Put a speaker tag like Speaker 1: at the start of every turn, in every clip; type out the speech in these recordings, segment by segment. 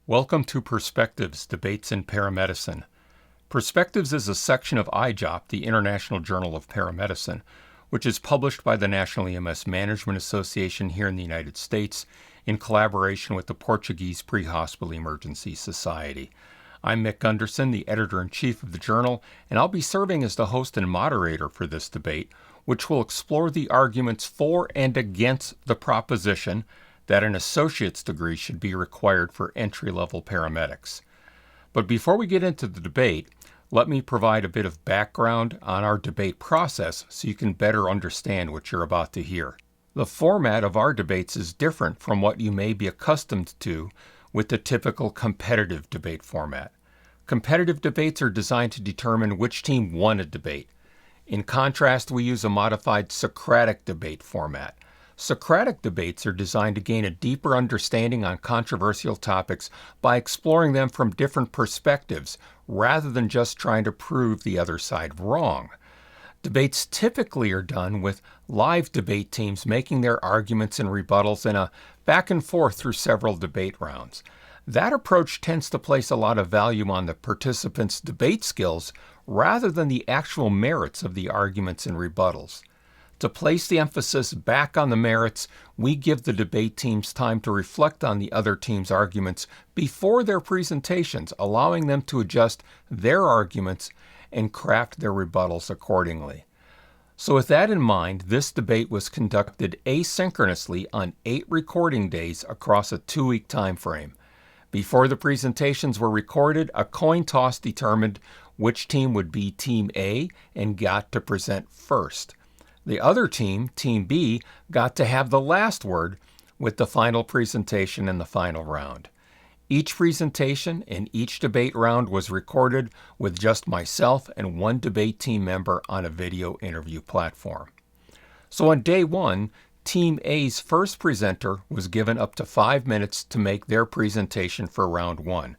Speaker 1: Welcome to Perspectives, Debates in Paramedicine. Perspectives is a section of IJOP, the International Journal of Paramedicine, which is published by the National EMS Management Association here in the United States in collaboration with the Portuguese Pre-Hospital Emergency Society. I'm Mick Gunderson, the editor-in-chief of the journal, and I'll be serving as the host and moderator for this debate, which will explore the arguments for and against the proposition that an associate's degree should be required for entry-level paramedics. But before we get into the debate, let me provide a bit of background on our debate process so you can better understand what you're about to hear. The format of our debates is different from what you may be accustomed to with the typical competitive debate format. Competitive debates are designed to determine which team won a debate. In contrast, we use a modified Socratic debate format. Socratic debates are designed to gain a deeper understanding on controversial topics by exploring them from different perspectives, rather than just trying to prove the other side wrong. Debates typically are done with live debate teams making their arguments and rebuttals in a back and forth through several debate rounds. That approach tends to place a lot of value on the participants' debate skills rather than the actual merits of the arguments and rebuttals. To place the emphasis back on the merits, we give the debate teams time to reflect on the other team's arguments before their presentations, allowing them to adjust their arguments and craft their rebuttals accordingly. So with that in mind, this debate was conducted asynchronously on 8 recording days across a 2-week time frame. Before the presentations were recorded, a coin toss determined which team would be Team A and got to present first. The other team, Team B, got to have the last word with the final presentation in the final round. Each presentation in each debate round was recorded with just myself and one debate team member on a video interview platform. So on day 1, Team A's first presenter was given up to 5 minutes to make their presentation for round 1.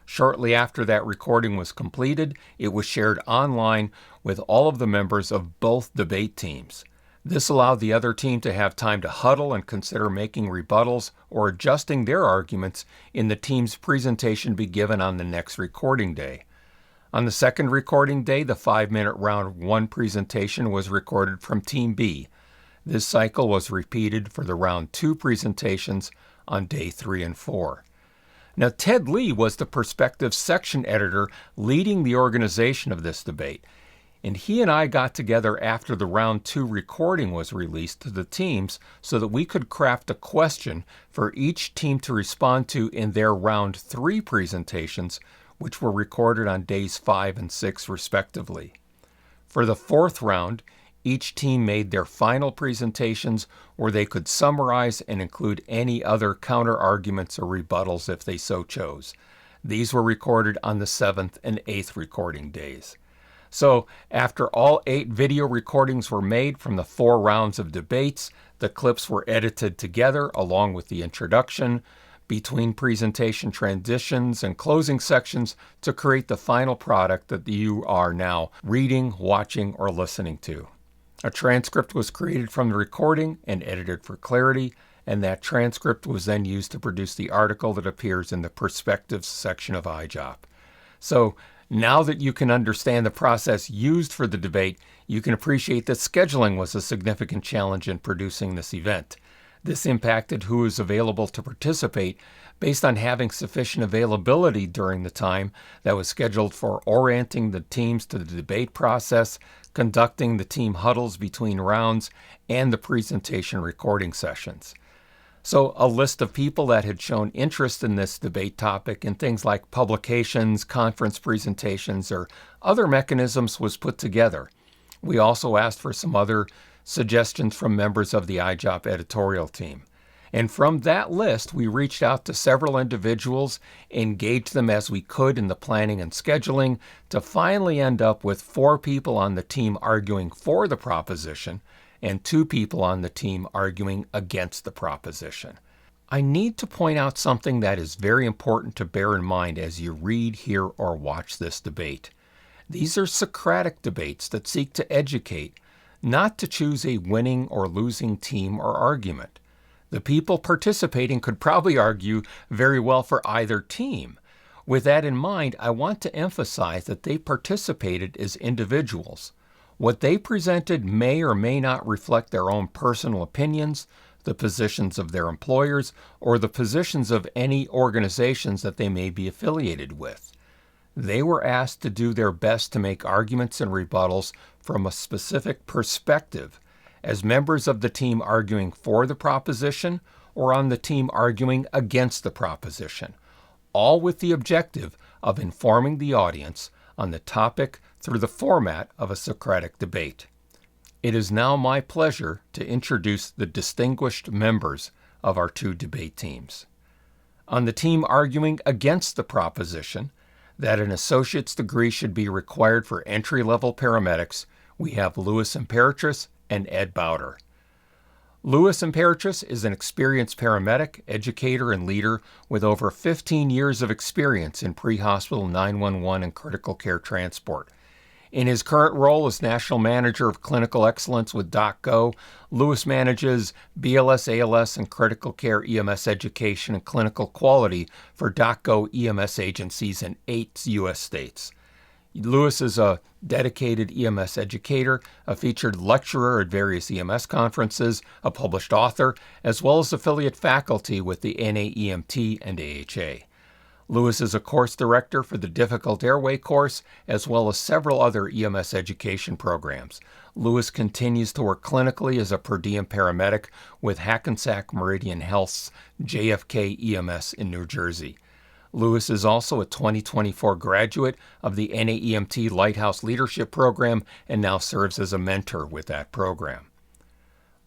Speaker 1: Shortly after that recording was completed, it was shared online with all of the members of both debate teams. This allowed the other team to have time to huddle and consider making rebuttals or adjusting their arguments in the team's presentation be given on the next recording day. On the second recording day, the 5-minute round 1 presentation was recorded from Team B. This cycle was repeated for the round 2 presentations on day 3 and 4. Now, Ted Lee was the Perspectives section editor leading the organization of this debate, and he and I got together after the round 2 recording was released to the teams so that we could craft a question for each team to respond to in their round 3 presentations, which were recorded on days 5 and 6 respectively. For the 4th round, each team made their final presentations where they could summarize and include any other counter-arguments or rebuttals if they so chose. These were recorded on the 7th and 8th recording days. So after all 8 video recordings were made from the 4 rounds of debates, the clips were edited together along with the introduction, between presentation transitions and closing sections to create the final product that you are now reading, watching, or listening to. A transcript was created from the recording and edited for clarity, and that transcript was then used to produce the article that appears in the Perspectives section of IJOP. So now that you can understand the process used for the debate, you can appreciate that scheduling was a significant challenge in producing this event. This impacted who was available to participate based on having sufficient availability during the time that was scheduled for orienting the teams to the debate process, conducting the team huddles between rounds, and the presentation recording sessions. So a list of people that had shown interest in this debate topic in things like publications, conference presentations, or other mechanisms was put together. We also asked for some other suggestions from members of the IJOP editorial team. And from that list, we reached out to several individuals, engaged them as we could in the planning and scheduling, to finally end up with 4 people on the team arguing for the proposition and 2 people on the team arguing against the proposition. I need to point out something that is very important to bear in mind as you read, hear, or watch this debate. These are Socratic debates that seek to educate, not to choose a winning or losing team or argument. The people participating could probably argue very well for either team. With that in mind, I want to emphasize that they participated as individuals. What they presented may or may not reflect their own personal opinions, the positions of their employers, or the positions of any organizations that they may be affiliated with. They were asked to do their best to make arguments and rebuttals from a specific perspective, as members of the team arguing for the proposition or on the team arguing against the proposition, all with the objective of informing the audience on the topic through the format of a Socratic debate. It is now my pleasure to introduce the distinguished members of our two debate teams. On the team arguing against the proposition that an associate's degree should be required for entry-level paramedics, we have Louis Imperatrice and Ed Bauter. Louis Imperatrice is an experienced paramedic, educator, and leader with over 15 years of experience in pre-hospital 911 and critical care transport. In his current role as National Manager of Clinical Excellence with DocGo, Louis manages BLS, ALS, and critical care EMS education and clinical quality for DocGo EMS agencies in 8 U.S. states. Louis is a dedicated EMS educator, a featured lecturer at various EMS conferences, a published author, as well as affiliate faculty with the NAEMT and AHA. Louis is a course director for the Difficult Airway course, as well as several other EMS education programs. Louis continues to work clinically as a per diem paramedic with Hackensack Meridian Health's JFK EMS in New Jersey. Louis is also a 2024 graduate of the NAEMT Lighthouse Leadership Program and now serves as a mentor with that program.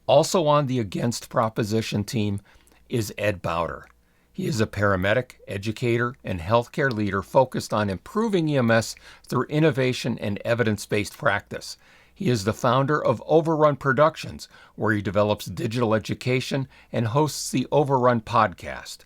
Speaker 1: Also on the Against Proposition team is Ed Bauter. He is a paramedic, educator, and healthcare leader focused on improving EMS through innovation and evidence-based practice. He is the founder of Overrun Productions, where he develops digital education and hosts the Overrun podcast.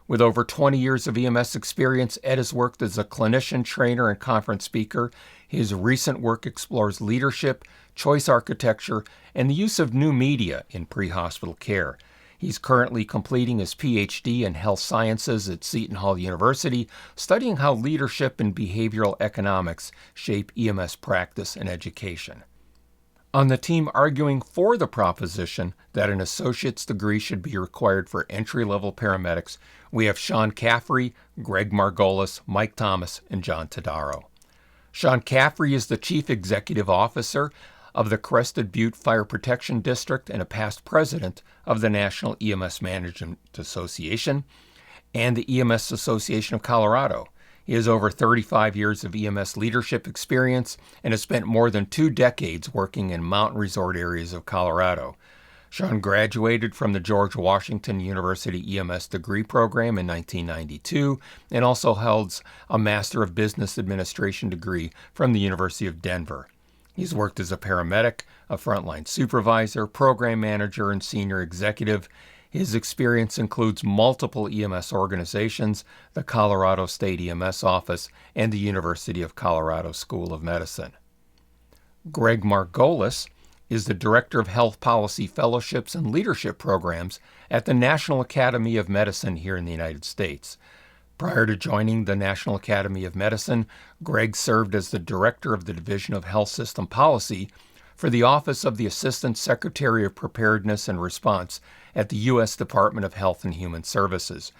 Speaker 1: With over 20 years of EMS experience, Ed has worked as a clinician, trainer, and conference speaker. His recent work explores leadership, choice architecture, and the use of new media in pre-hospital care. He's currently completing his PhD in health sciences at Seton Hall University, studying how leadership and behavioral economics shape EMS practice and education. On the team arguing for the proposition that an associate's degree should be required for entry-level paramedics, we have Sean Caffrey, Gregg Margolis, Mike Thomas, and John Todaro. Sean Caffrey is the Chief Executive Officer of the Crested Butte Fire Protection District and a past president of the National EMS Management Association and the EMS Association of Colorado. He has over 35 years of EMS leadership experience and has spent more than 2 decades working in mountain resort areas of Colorado. Sean graduated from the George Washington University EMS degree program in 1992 and also holds a Master of Business Administration degree from the University of Denver. He's worked as a paramedic, a frontline supervisor, program manager, and senior executive. His experience includes multiple EMS organizations, the Colorado State EMS Office, and the University of Colorado School of Medicine. Gregg Margolis is the Director of Health Policy Fellowships and Leadership Programs at the National Academy of Medicine here in the United States. Prior to joining the National Academy of Medicine, Gregg served as the Director of the Division of Health System Policy for the Office of the Assistant Secretary of Preparedness and Response at the U.S. Department of Health and Human Services.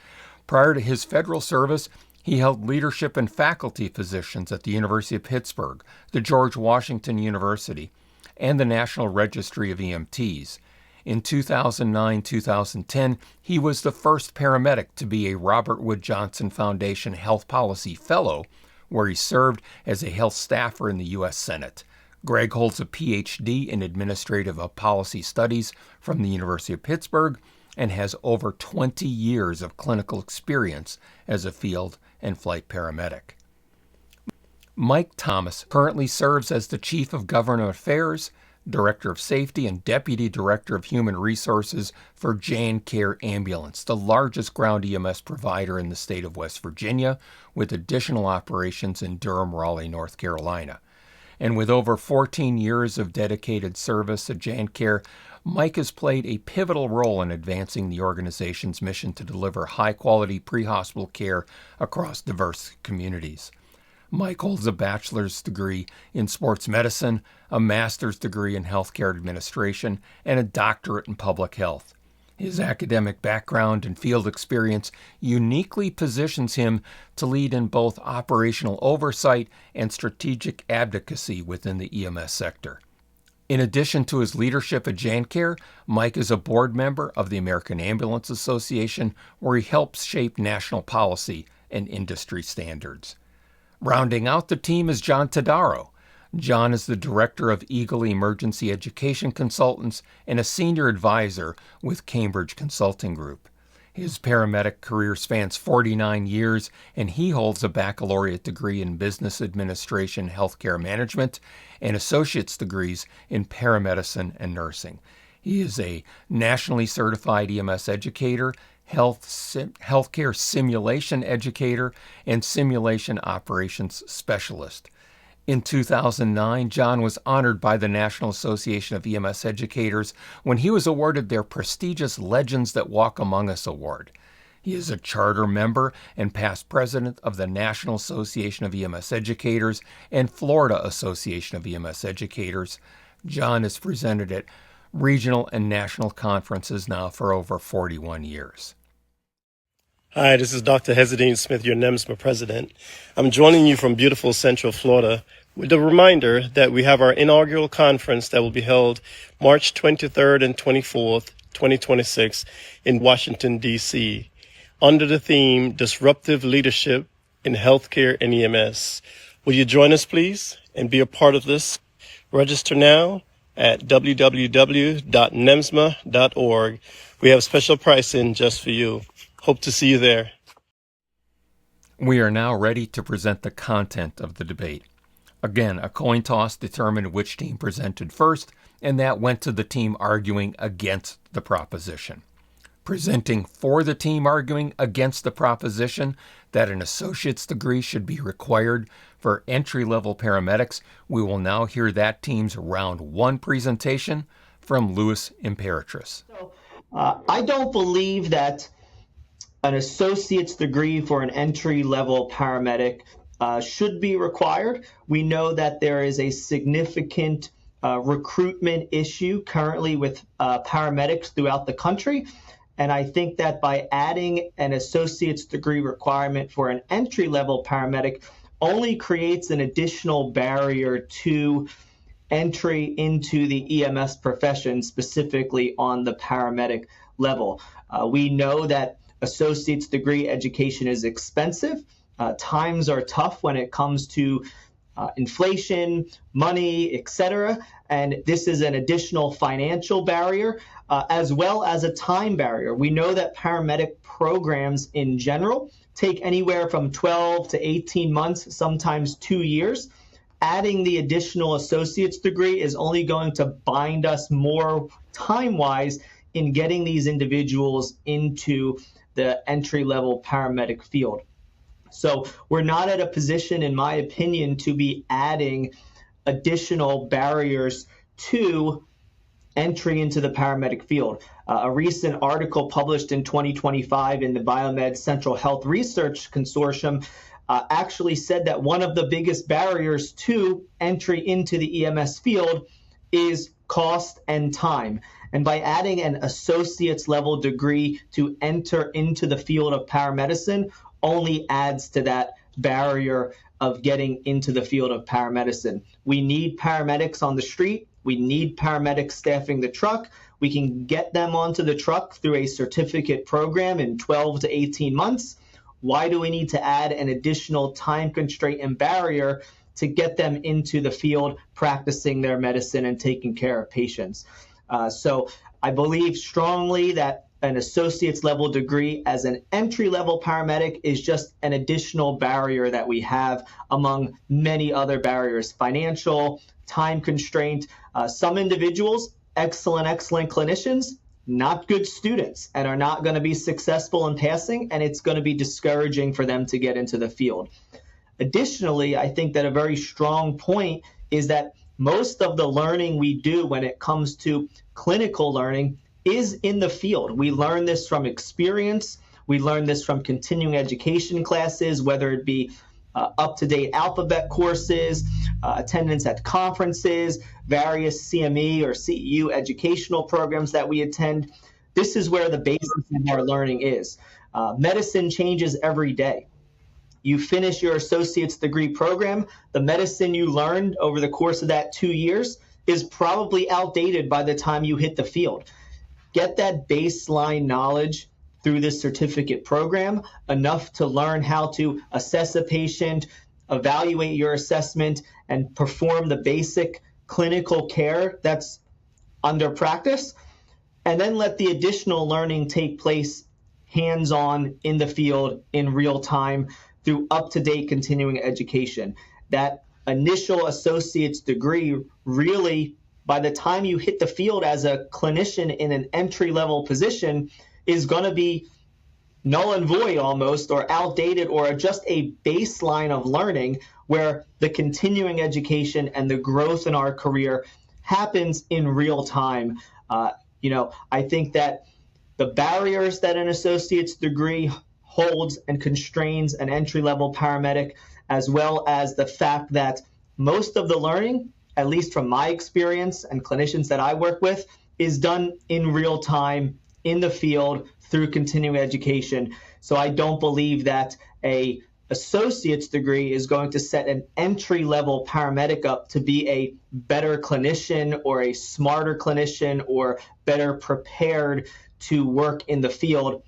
Speaker 1: Prior to his federal service, he held leadership and faculty positions at the University of Pittsburgh, the George Washington University, and the National Registry of EMTs. In 2009-2010, he was the first paramedic to be a Robert Wood Johnson Foundation Health Policy Fellow, where he served as a health staffer in the U.S. Senate. Gregg holds a Ph.D. in Administrative Policy Studies from the University of Pittsburgh and has over 20 years of clinical experience as a field and flight paramedic. Mike Thomas currently serves as the Chief of Government Affairs, Director of Safety, and Deputy Director of Human Resources for JanCare Ambulance, the largest ground EMS provider in the state of West Virginia, with additional operations in Durham, Raleigh, North Carolina. And with over 14 years of dedicated service at JanCare, Mike has played a pivotal role in advancing the organization's mission to deliver high-quality pre-hospital care across diverse communities. Mike holds a bachelor's degree in sports medicine, a master's degree in healthcare administration, and a doctorate in public health. His academic background and field experience uniquely positions him to lead in both operational oversight and strategic advocacy within the EMS sector. In addition to his leadership at JanCare, Mike is a board member of the American Ambulance Association, where he helps shape national policy and industry standards. Rounding out the team is John Todaro. John is the director of Eagle Emergency Education Consultants and a senior advisor with Cambridge Consulting Group. His paramedic career spans 49 years, and he holds a baccalaureate degree in business administration, healthcare management, and associate's degrees in paramedicine and nursing. He is a nationally certified EMS educator, healthcare simulation educator, and simulation operations specialist. In 2009, John was honored by the National Association of EMS Educators when he was awarded their prestigious Legends That Walk Among Us award. He is a charter member and past president of the National Association of EMS Educators and Florida Association of EMS Educators. John has presented at regional and national conferences now for over 41 years.
Speaker 2: Hi, this is Dr. Hezedine Smith, your NEMSMA president. I'm joining you from beautiful Central Florida with a reminder that we have our inaugural conference that will be held March 23rd and 24th, 2026 in Washington, D.C. under the theme Disruptive Leadership in Healthcare and EMS. Will you join us, please, and be a part of this? Register now at www.nemsma.org. We have special pricing just for you. Hope to see you there.
Speaker 1: We are now ready to present the content of the debate. Again, a coin toss determined which team presented first, and that went to the team arguing against the proposition. Presenting for the team arguing against the proposition that an associate's degree should be required for entry-level paramedics, we will now hear that team's round one presentation from Louis Imperatrice.
Speaker 3: I don't believe that an associate's degree for an entry-level paramedic should be required. We know that there is a significant recruitment issue currently with paramedics throughout the country. And I think that by adding an associate's degree requirement for an entry-level paramedic only creates an additional barrier to entry into the EMS profession, specifically on the paramedic level. We know that associate's degree education is expensive. Times are tough when it comes to inflation, money, etc. And this is an additional financial barrier, as well as a time barrier. We know that paramedic programs in general take anywhere from 12 to 18 months, sometimes 2 years. Adding the additional associate's degree is only going to bind us more time-wise in getting these individuals into the entry-level paramedic field. So we're not at a position, in my opinion, to be adding additional barriers to entry into the paramedic field. A recent article published in 2025 in the Biomed Central Health Research Consortium actually said that one of the biggest barriers to entry into the EMS field is cost and time. And by adding an associate's level degree to enter into the field of paramedicine only adds to that barrier of getting into the field of paramedicine. We need paramedics on the street. We need paramedics staffing the truck. We can get them onto the truck through a certificate program in 12 to 18 months. Why do we need to add an additional time constraint and barrier to get them into the field practicing their medicine and taking care of patients? So I believe strongly that an associate's level degree as an entry-level paramedic is just an additional barrier that we have among many other barriers: financial, time constraint. Some individuals, excellent clinicians, not good students, and are not going to be successful in passing, and it's going to be discouraging for them to get into the field. Additionally, I think that a very strong point is that most of the learning we do when it comes to clinical learning is in the field. We learn this from experience. We learn this from continuing education classes, whether it be up-to-date alphabet courses, attendance at conferences, various CME or CEU educational programs that we attend. This is where the basis of our learning is. Medicine changes every day. You finish your associate's degree program, the medicine you learned over the course of that 2 years is probably outdated by the time you hit the field. Get that baseline knowledge through this certificate program, enough to learn how to assess a patient, evaluate your assessment, and perform the basic clinical care that's under practice, and then let the additional learning take place hands-on in the field in real time through up-to-date continuing education. That initial associate's degree really, by the time you hit the field as a clinician in an entry-level position, is going to be null and void almost, or outdated, or just a baseline of learning where the continuing education and the growth in our career happens in real time. I think that the barriers that an associate's degree holds and constrains an entry-level paramedic, as well as the fact that most of the learning, at least from my experience and clinicians that I work with, is done in real time in the field through continuing education. So I don't believe that a associate's degree is going to set an entry-level paramedic up to be a better clinician or a smarter clinician or better prepared to work in the field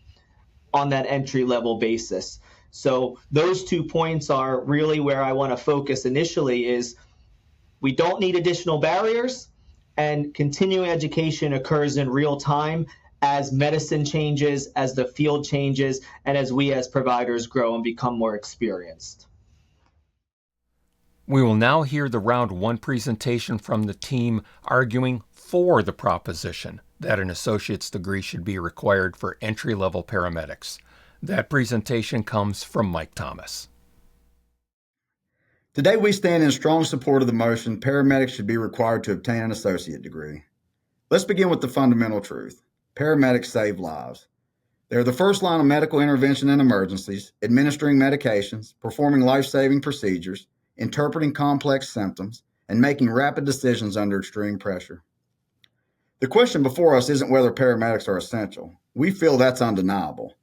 Speaker 3: on that entry-level basis. So those 2 points are really where I want to focus initially. Is we don't need additional barriers, and continuing education occurs in real time as medicine changes, as the field changes, and as we as providers grow and become more experienced.
Speaker 1: We will now hear the round 1 presentation from the team arguing for the proposition that an associate's degree should be required for entry-level paramedics. That presentation comes from Mike Thomas.
Speaker 4: Today we stand in strong support of the motion paramedics should be required to obtain an associate degree. Let's begin with the fundamental truth. Paramedics save lives. They are the first line of medical intervention in emergencies, administering medications, performing life-saving procedures, interpreting complex symptoms, and making rapid decisions under extreme pressure. The question before us isn't whether paramedics are essential. We feel that's undeniable.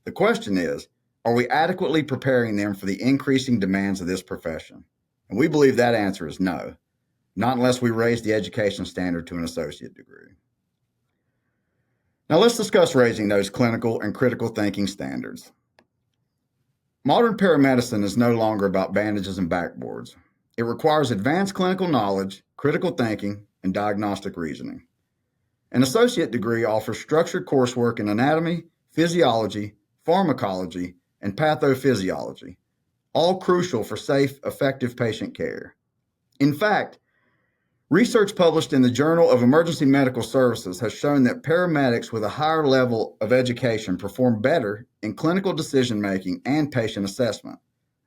Speaker 4: The question is, are we adequately preparing them for the increasing demands of this profession? And we believe that answer is no, not unless we raise the education standard to an associate degree. Now let's discuss raising those clinical and critical thinking standards. Modern paramedicine is no longer about bandages and backboards. It requires advanced clinical knowledge, critical thinking, and diagnostic reasoning. An associate degree offers structured coursework in anatomy, physiology, pharmacology, and pathophysiology, all crucial for safe, effective patient care. In fact, research published in the Journal of Emergency Medical Services has shown that paramedics with a higher level of education perform better in clinical decision-making and patient assessment,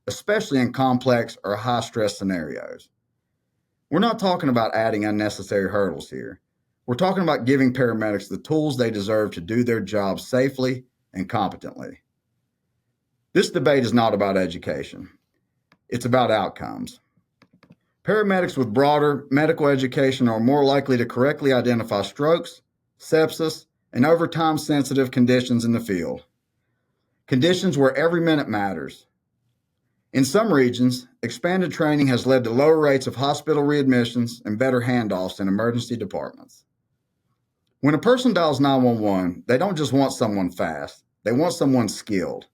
Speaker 4: especially in complex or high-stress scenarios. We're not talking about adding unnecessary hurdles here. We're talking about giving paramedics the tools they deserve to do their jobs safely and competently. This debate is not about education. It's about outcomes. Paramedics with broader medical education are more likely to correctly identify strokes, sepsis, and over time-sensitive conditions in the field. Conditions where every minute matters. In some regions, expanded training has led to lower rates of hospital readmissions and better handoffs in emergency departments. When a person dials 911, they don't just want someone fast, they want someone skilled.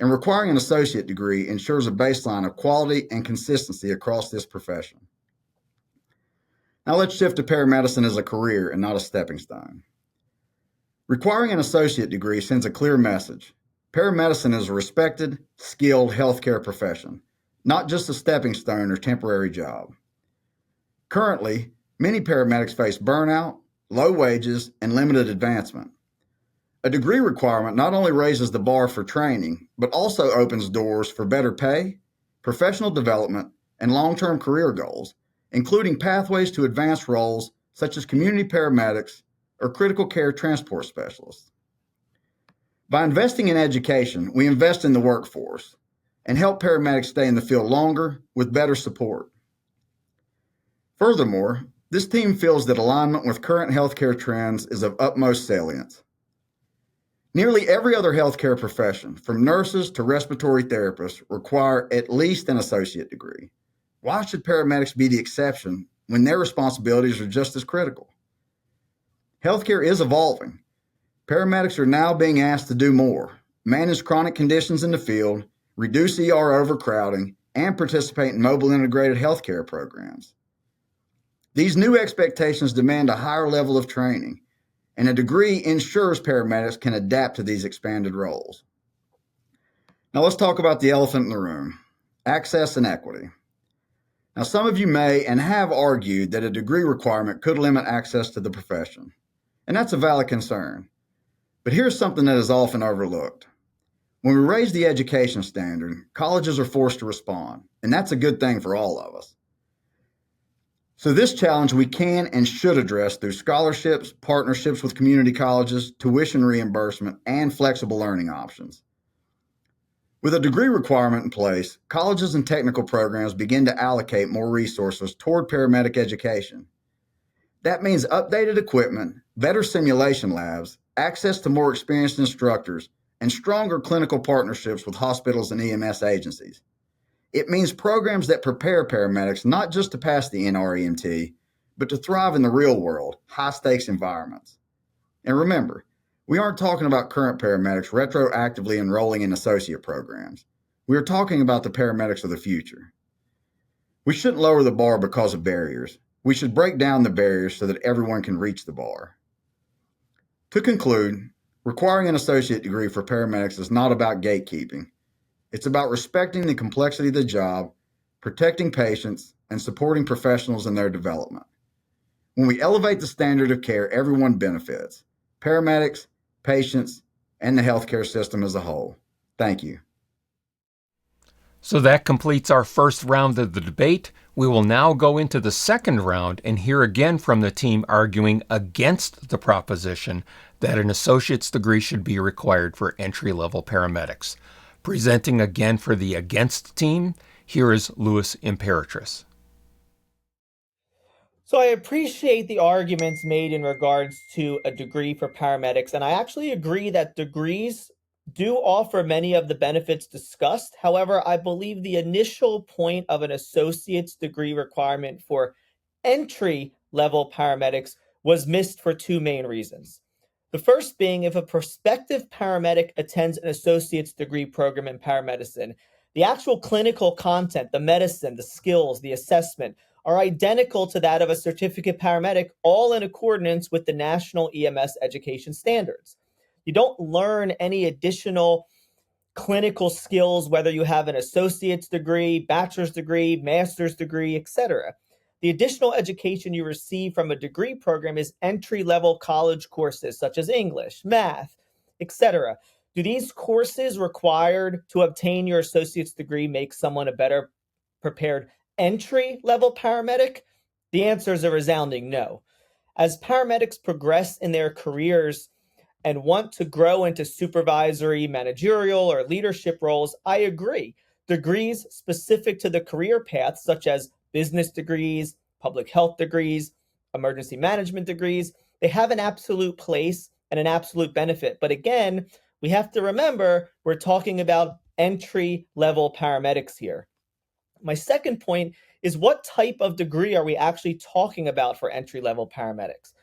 Speaker 4: And requiring an associate degree ensures a baseline of quality and consistency across this profession. Now let's shift to paramedicine as a career and not a stepping stone. Requiring an associate degree sends a clear message. Paramedicine is a respected, skilled healthcare profession, not just a stepping stone or temporary job. Currently, many paramedics face burnout, low wages, and limited advancement. A degree requirement not only raises the bar for training, but also opens doors for better pay, professional development, and long-term career goals, including pathways to advanced roles such as community paramedics or critical care transport specialists. By investing in education, we invest in the workforce and help paramedics stay in the field longer with better support. Furthermore, this team feels that alignment with current healthcare trends is of utmost salience. Nearly every other healthcare profession, from nurses to respiratory therapists, require at least an associate degree. Why should paramedics be the exception when their responsibilities are just as critical? Healthcare is evolving. Paramedics are now being asked to do more, manage chronic conditions in the field, reduce ER overcrowding, and participate in mobile integrated healthcare programs. These new expectations demand a higher level of training, and a degree ensures paramedics can adapt to these expanded roles. Now let's talk about the elephant in the room, access and equity. Now some of you may and have argued that a degree requirement could limit access to the profession, and that's a valid concern. But here's something that is often overlooked. When we raise the education standard, colleges are forced to respond, and that's a good thing for all of us. So this challenge we can and should address through scholarships, partnerships with community colleges, tuition reimbursement, and flexible learning options. With a degree requirement in place, colleges and technical programs begin to allocate more resources toward paramedic education. That means updated equipment, better simulation labs, access to more experienced instructors, and stronger clinical partnerships with hospitals and EMS agencies. It means programs that prepare paramedics not just to pass the NREMT, but to thrive in the real world, high-stakes environments. And remember, we aren't talking about current paramedics retroactively enrolling in associate programs. We are talking about the paramedics of the future. We shouldn't lower the bar because of barriers. We should break down the barriers so that everyone can reach the bar. To conclude, requiring an associate degree for paramedics is not about gatekeeping. It's about respecting the complexity of the job, protecting patients, and supporting professionals in their development. When we elevate the standard of care, everyone benefits: paramedics, patients, and the healthcare system as a whole. Thank you.
Speaker 1: So that completes our first round of the debate. We will now go into the second round and hear again from the team arguing against the proposition that an associate's degree should be required for entry-level paramedics. Presenting again for the against team, here is Louis Imperatrice.
Speaker 5: So I appreciate the arguments made in regards to a degree for paramedics, and I actually agree that degrees do offer many of the benefits discussed. However, I believe the initial point of an associate's degree requirement for entry-level paramedics was missed for two main reasons. The first being, if a prospective paramedic attends an associate's degree program in paramedicine, the actual clinical content, the medicine, the skills, the assessment are identical to that of a certificate paramedic, all in accordance with the national EMS education standards. You don't learn any additional clinical skills, whether you have an associate's degree, bachelor's degree, master's degree, etc. The additional education you receive from a degree program is entry-level college courses such as English, math, etc. Do these courses required to obtain your associate's degree make someone a better prepared entry-level paramedic? The answer is a resounding no. As paramedics progress in their careers and want to grow into supervisory, managerial, or leadership roles, I agree. Degrees specific to the career path, such as business degrees, public health degrees, emergency management degrees, they have an absolute place and an absolute benefit. But again, we have to remember we're talking about entry-level paramedics here. My second point is, what type of degree are we actually talking about for entry-level paramedics?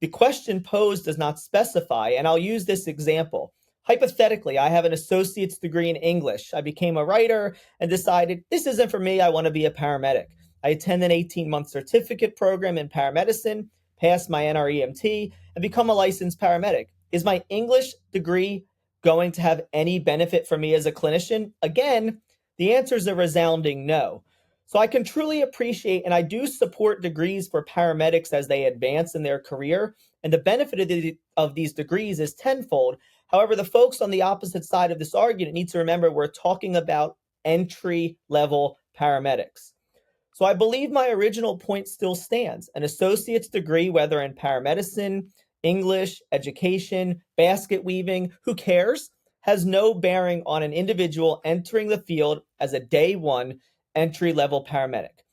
Speaker 5: The question posed does not specify, and I'll use this example. Hypothetically, I have an associate's degree in English. I became a writer and decided this isn't for me. I want to be a paramedic. I attend an 18-month certificate program in paramedicine, pass my NREMT, and become a licensed paramedic. Is my English degree going to have any benefit for me as a clinician? Again, the answer is a resounding no. So I can truly appreciate, and I do support degrees for paramedics as they advance in their career, and the benefit of these degrees is tenfold. However, the folks on the opposite side of this argument need to remember we're talking about entry-level paramedics. So I believe my original point still stands. An associate's degree, whether in paramedicine, English, education, basket weaving, who cares, has no bearing on an individual entering the field as a day one entry-level paramedic.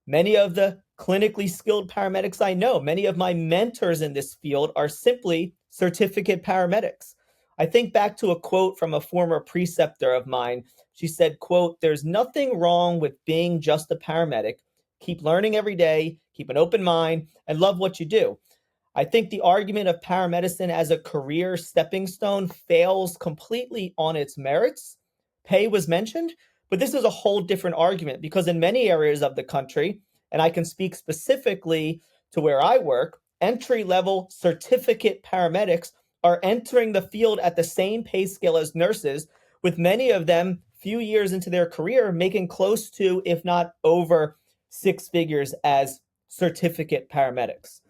Speaker 5: Many of the clinically skilled paramedics I know, many of my mentors in this field are simply certificate paramedics. I think back to a quote from a former preceptor of mine. She said, quote, "There's nothing wrong with being just a paramedic. Keep learning every day, keep an open mind, and love what you do." I think the argument of paramedicine as a career stepping stone fails completely on its merits. Pay was mentioned, but this is a whole different argument because in many areas of the country, and I can speak specifically to where I work, entry-level certificate paramedics are entering the field at the same pay scale as nurses, with many of them few years into their career making close to, if not over, six figures as certificate paramedics.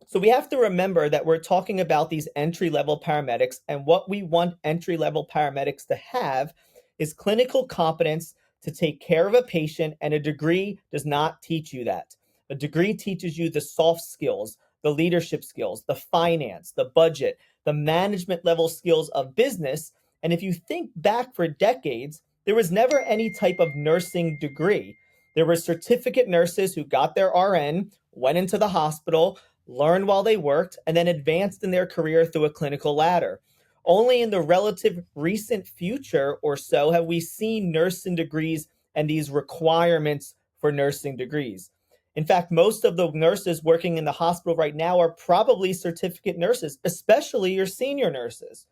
Speaker 5: So we have to remember that we're talking about these entry-level paramedics, and what we want entry-level paramedics to have is clinical competence to take care of a patient, and a degree does not teach you that. A degree teaches you the soft skills, the leadership skills, the finance, the budget, the management level skills of business. And if you think back for decades, there was never any type of nursing degree. There were certificate nurses who got their RN, went into the hospital, learned while they worked, and then advanced in their career through a clinical ladder. Only in the relative recent future or so have we seen nursing degrees and these requirements for nursing degrees. In fact, most of the nurses working in the hospital right now are probably certificate nurses, especially your senior nurses.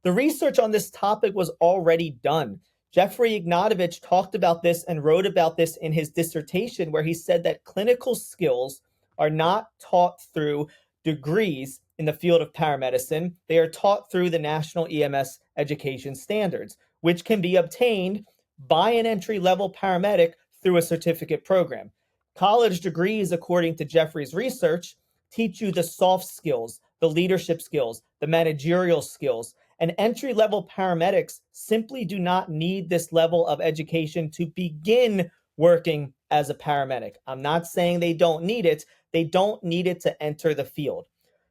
Speaker 5: The research on this topic was already done. Jeffrey Ignatovich talked about this and wrote about this in his dissertation, where he said that clinical skills are not taught through degrees in the field of paramedicine. They are taught through the National EMS Education Standards, which can be obtained by an entry-level paramedic through a certificate program. College degrees, according to Jeffrey's research, teach you the soft skills, the leadership skills, the managerial skills, and entry-level paramedics simply do not need this level of education to begin working as a paramedic. I'm not saying they don't need it. They don't need it to enter the field.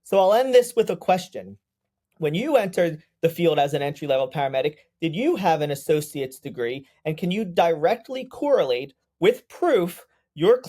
Speaker 5: So I'll end this with a question. When you entered the field as an entry-level paramedic, did you have an associate's degree? And can you directly correlate with proof your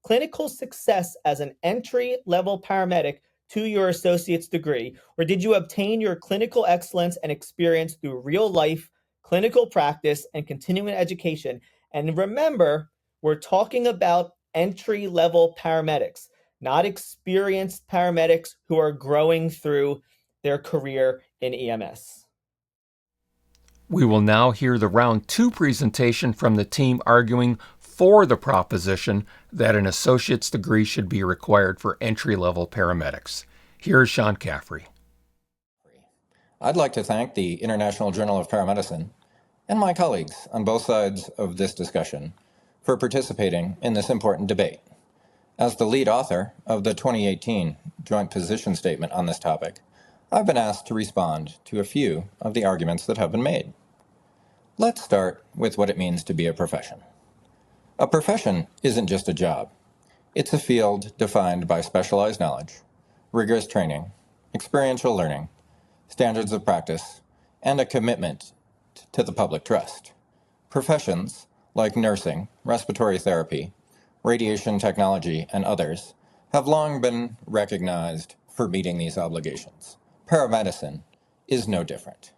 Speaker 5: clinical success as an entry-level paramedic to your associate's degree? Or did you obtain your clinical excellence and experience through real-life clinical practice and continuing education? And remember, we're talking about entry-level paramedics, not experienced paramedics who are growing through their career in EMS.
Speaker 1: We will now hear the round 2 presentation from the team arguing for the proposition that an associate's degree should be required for entry-level paramedics. Here's Sean Caffrey.
Speaker 6: I'd like to thank the International Journal of Paramedicine and my colleagues on both sides of this discussion for participating in this important debate. As the lead author of the 2018 Joint Position Statement on this topic, I've been asked to respond to a few of the arguments that have been made. Let's start with what it means to be a profession. A profession isn't just a job. It's a field defined by specialized knowledge, rigorous training, experiential learning, standards of practice, and a commitment to the public trust. Professions like nursing, respiratory therapy, radiation technology, and others have long been recognized for meeting these obligations. Paramedicine is no different.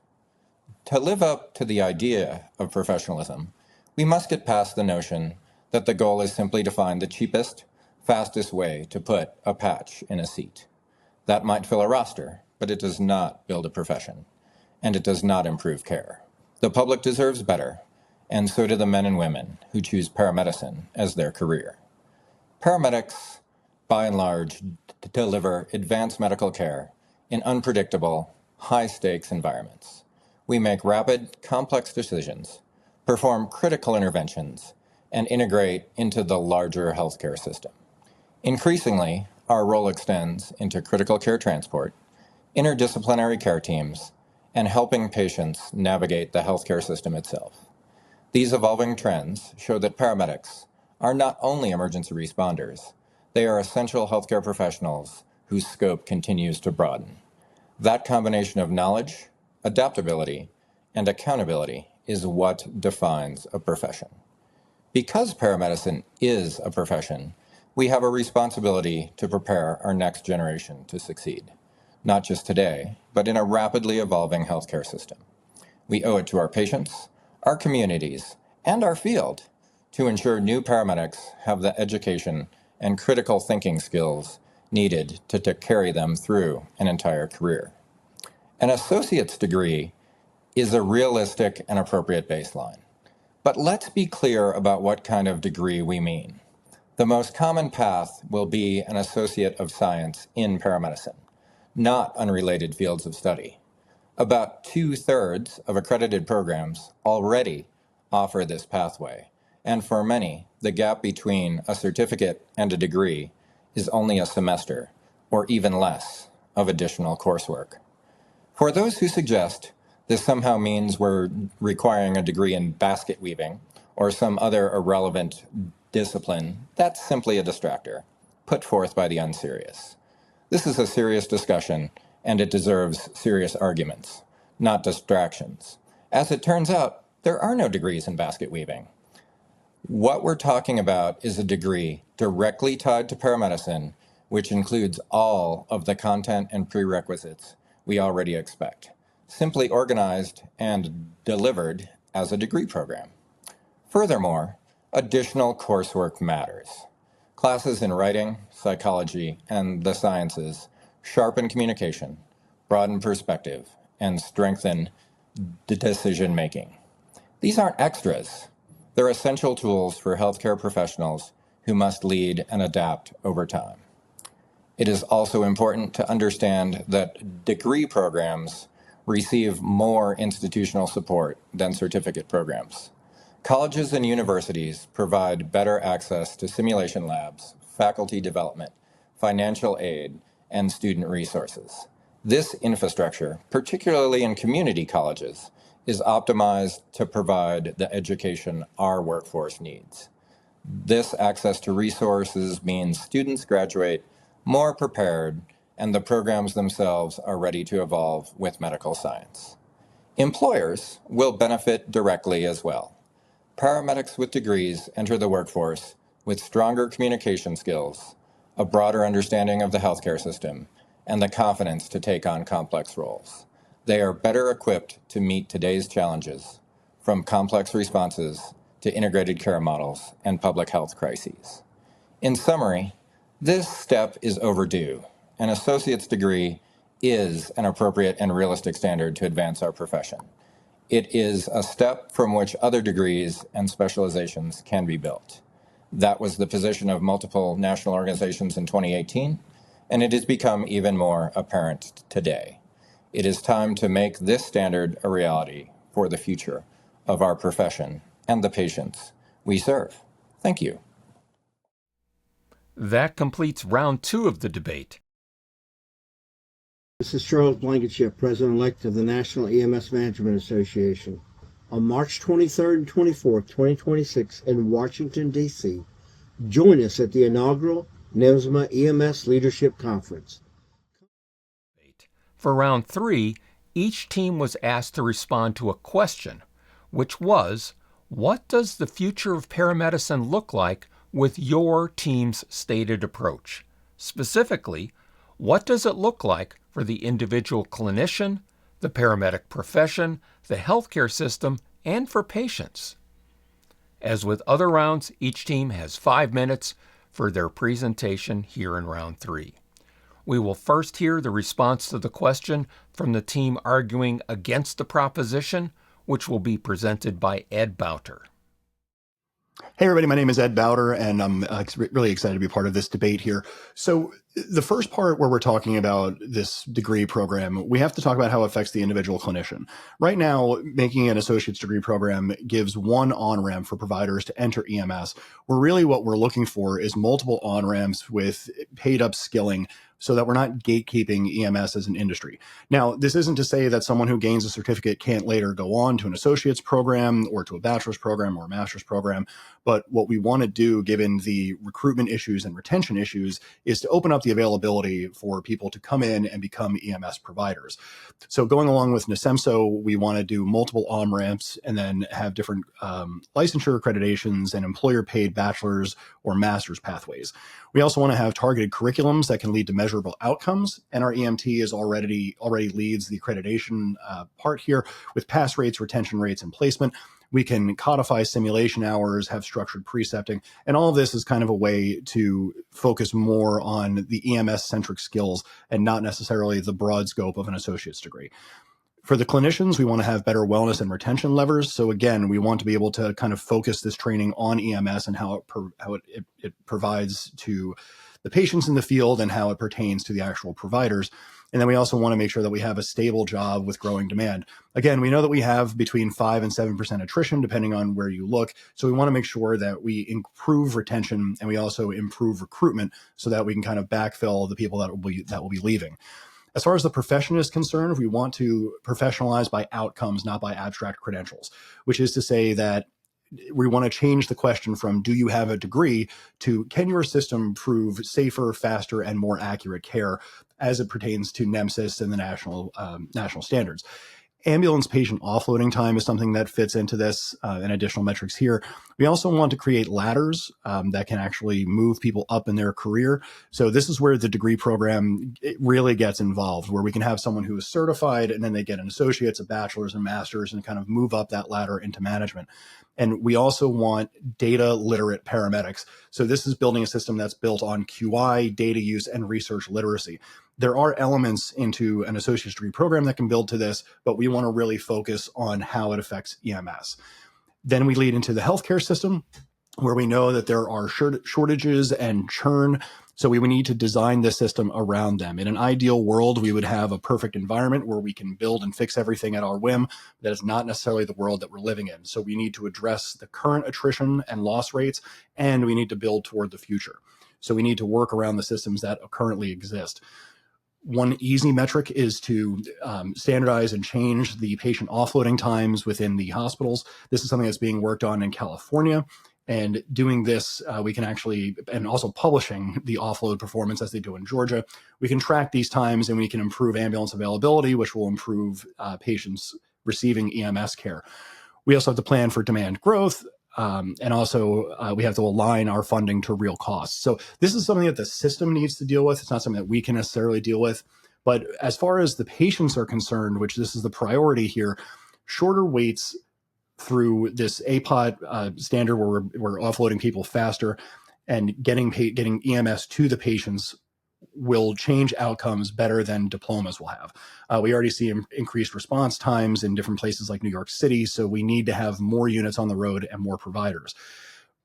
Speaker 6: To live up to the idea of professionalism, we must get past the notion that the goal is simply to find the cheapest, fastest way to put a patch in a seat. That might fill a roster, but it does not build a profession, and it does not improve care. The public deserves better, and so do the men and women who choose paramedicine as their career. Paramedics, by and large, deliver advanced medical care in unpredictable, high-stakes environments. We make rapid, complex decisions, perform critical interventions, and integrate into the larger healthcare system. Increasingly, our role extends into critical care transport, interdisciplinary care teams, and helping patients navigate the healthcare system itself. These evolving trends show that paramedics are not only emergency responders, they are essential healthcare professionals whose scope continues to broaden. That combination of knowledge, adaptability, and accountability is what defines a profession. Because paramedicine is a profession, we have a responsibility to prepare our next generation to succeed, not just today, but in a rapidly evolving healthcare system. We owe it to our patients, our communities, and our field to ensure new paramedics have the education and critical thinking skills needed to carry them through an entire career. An associate's degree is a realistic and appropriate baseline. But let's be clear about what kind of degree we mean. The most common path will be an Associate of Science in paramedicine, not unrelated fields of study. About 2/3 of accredited programs already offer this pathway, and for many, the gap between a certificate and a degree is only a semester, or even less, of additional coursework. For those who suggest this somehow means we're requiring a degree in basket weaving or some other irrelevant discipline, that's simply a distractor, put forth by the unserious. This is a serious discussion, and it deserves serious arguments, not distractions. As it turns out, there are no degrees in basket weaving. What we're talking about is a degree directly tied to paramedicine, which includes all of the content and prerequisites we already expect, simply organized and delivered as a degree program. Furthermore, additional coursework matters. Classes in writing, psychology, and the sciences sharpen communication, broaden perspective, and strengthen decision-making. These aren't extras. They're essential tools for healthcare professionals who must lead and adapt over time. It is also important to understand that degree programs receive more institutional support than certificate programs. Colleges and universities provide better access to simulation labs, faculty development, financial aid, and student resources. This infrastructure, particularly in community colleges, is optimized to provide the education our workforce needs. This access to resources means students graduate more prepared, and the programs themselves are ready to evolve with medical science. Employers will benefit directly as well. Paramedics with degrees enter the workforce with stronger communication skills, a broader understanding of the healthcare system, and the confidence to take on complex roles. They are better equipped to meet today's challenges, from complex responses to integrated care models and public health crises. In summary, this step is overdue. An associate's degree is an appropriate and realistic standard to advance our profession. It is a step from which other degrees and specializations can be built. That was the position of multiple national organizations in 2018, and it has become even more apparent today. It is time to make this standard a reality for the future of our profession and the patients we serve. Thank you.
Speaker 1: That completes round 2 of the debate.
Speaker 7: This is Charles Blankenship, President-elect of the National EMS Management Association. On March 23rd and 24th, 2026 in Washington, D.C., join us at the inaugural NEMSMA EMS Leadership Conference.
Speaker 1: For round 3, each team was asked to respond to a question, which was, what does the future of paramedicine look like with your team's stated approach? Specifically, what does it look like for the individual clinician, the paramedic profession, the healthcare system, and for patients? As with other rounds, each team has 5 minutes for their presentation here in round 3. We will first hear the response to the question from the team arguing against the proposition, which will be presented by Ed Bauter.
Speaker 8: Hey everybody, my name is Ed Bauter, and I'm really excited to be part of this debate here. So the first part where we're talking about this degree program, we have to talk about how it affects the individual clinician. Right now, making an associate's degree program gives one on-ramp for providers to enter EMS, where really what we're looking for is multiple on-ramps with paid up skilling so that we're not gatekeeping EMS as an industry. Now, this isn't to say that someone who gains a certificate can't later go on to an associate's program or to a bachelor's program or a master's program, But what we want to do, given the recruitment issues and retention issues, is to open up the availability for people to come in and become EMS providers. So going along with NASEMSO, we want to do multiple on-ramps and then have different licensure accreditations and employer-paid bachelor's or master's pathways. We also want to have targeted curriculums that can lead to measurable outcomes, and our EMT is already leads the accreditation part here with pass rates, retention rates, and placement. We can codify simulation hours, have structured precepting, and all of this is kind of a way to focus more on the EMS-centric skills and not necessarily the broad scope of an associate's degree. For the clinicians, we want to have better wellness and retention levers. So again, we want to be able to kind of focus this training on EMS and how it provides to the patients in the field and how it pertains to the actual providers. And then we also want to make sure that we have a stable job with growing demand. Again, we know that we have between 5 and 7% attrition, depending on where you look. So we want to make sure that we improve retention and we also improve recruitment so that we can kind of backfill the people that will be leaving. As far as the profession is concerned, we want to professionalize by outcomes, not by abstract credentials, which is to say that we want to change the question from do you have a degree to can your system prove safer, faster, and more accurate care as it pertains to NEMSIS and the national standards. Ambulance patient offloading time is something that fits into this and additional metrics here. We also want to create ladders that can actually move people up in their career. So this is where the degree program really gets involved, where we can have someone who is certified and then they get an associate's, a bachelor's, and master's and kind of move up that ladder into management. And we also want data literate paramedics. So this is building a system that's built on QI, data use, and research literacy. There are elements into an associate's degree program that can build to this, but we want to really focus on how it affects EMS. Then we lead into the healthcare system, where we know that there are shortages and churn. So we would need to design this system around them. In an ideal world, we would have a perfect environment where we can build and fix everything at our whim. That is not necessarily the world that we're living in. So we need to address the current attrition and loss rates, and we need to build toward the future. So we need to work around the systems that currently exist. One easy metric is to standardize and change the patient offloading times within the hospitals. This is something that's being worked on in California. And doing this, we can actually, and also publishing the offload performance as they do in Georgia, we can track these times and we can improve ambulance availability, which will improve patients receiving EMS care. We also have to plan for demand growth. And also we have to align our funding to real costs. So this is something that the system needs to deal with. It's not something that we can necessarily deal with. But as far as the patients are concerned, which this is the priority here, shorter waits through this APOT standard where we're offloading people faster and getting EMS to the patients will change outcomes better than diplomas will have. We already see increased response times in different places like New York City, so we need to have more units on the road and more providers.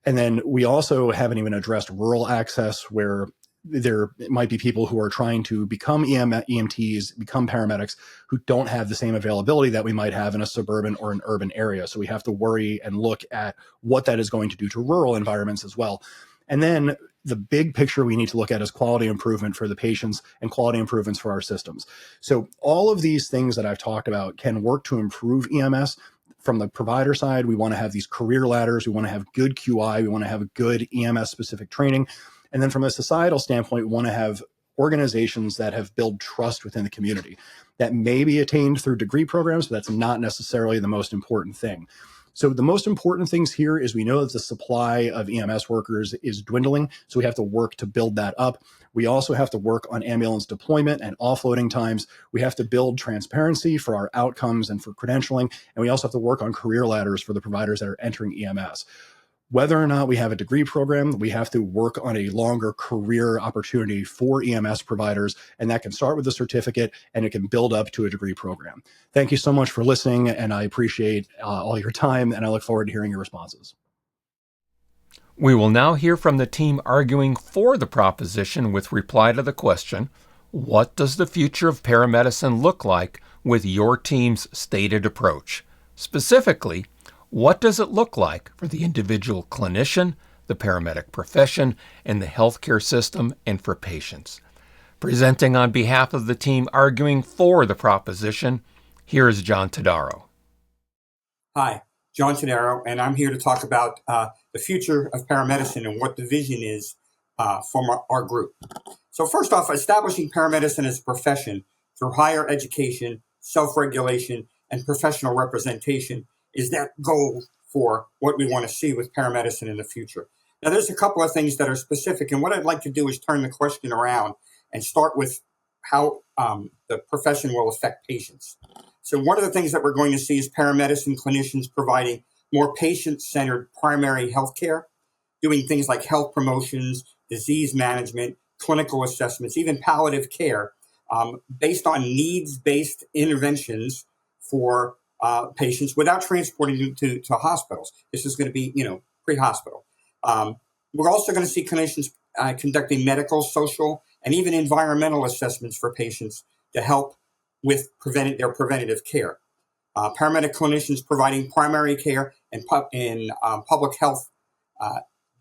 Speaker 8: And then we also haven't even addressed rural access, where there might be people who are trying to become EMTs, become paramedics, who don't have the same availability that we might have in a suburban or an urban area. So we have to worry and look at what that is going to do to rural environments as well. And then the big picture we need to look at is quality improvement for the patients and quality improvements for our systems. So all of these things that I've talked about can work to improve EMS. From the provider side, we want to have these career ladders. We want to have good QI. We want to have good EMS specific training. And then from a societal standpoint, we want to have organizations that have built trust within the community. That may be attained through degree programs, but that's not necessarily the most important thing. So the most important things here is we know that the supply of EMS workers is dwindling, so we have to work to build that up. We also have to work on ambulance deployment and offloading times. We have to build transparency for our outcomes and for credentialing, and we also have to work on career ladders for the providers that are entering EMS. Whether or not we have a degree program, we have to work on a longer career opportunity for EMS providers, and that can start with a certificate and it can build up to a degree program. Thank you so much for listening, and I appreciate all your time, and I look forward to hearing your responses.
Speaker 1: We will now hear from the team arguing for the proposition with reply to the question, what does the future of paramedicine look like with your team's stated approach? Specifically, what does it look like for the individual clinician, the paramedic profession, and the healthcare system, and for patients? Presenting on behalf of the team arguing for the proposition, here is John Todaro.
Speaker 9: Hi, John Todaro, and I'm here to talk about the future of paramedicine and what the vision is from our group. So first off, establishing paramedicine as a profession through higher education, self-regulation, and professional representation is that goal for what we want to see with paramedicine in the future. Now, there's a couple of things that are specific, and what I'd like to do is turn the question around and start with how the profession will affect patients. So one of the things that we're going to see is paramedicine clinicians providing more patient-centered primary health care, doing things like health promotions, disease management, clinical assessments, even palliative care, based on needs-based interventions for patients without transporting them to hospitals. This is going to be, pre-hospital. We're also going to see clinicians conducting medical, social, and even environmental assessments for patients to help with their preventative care. Paramedic clinicians providing primary care in public health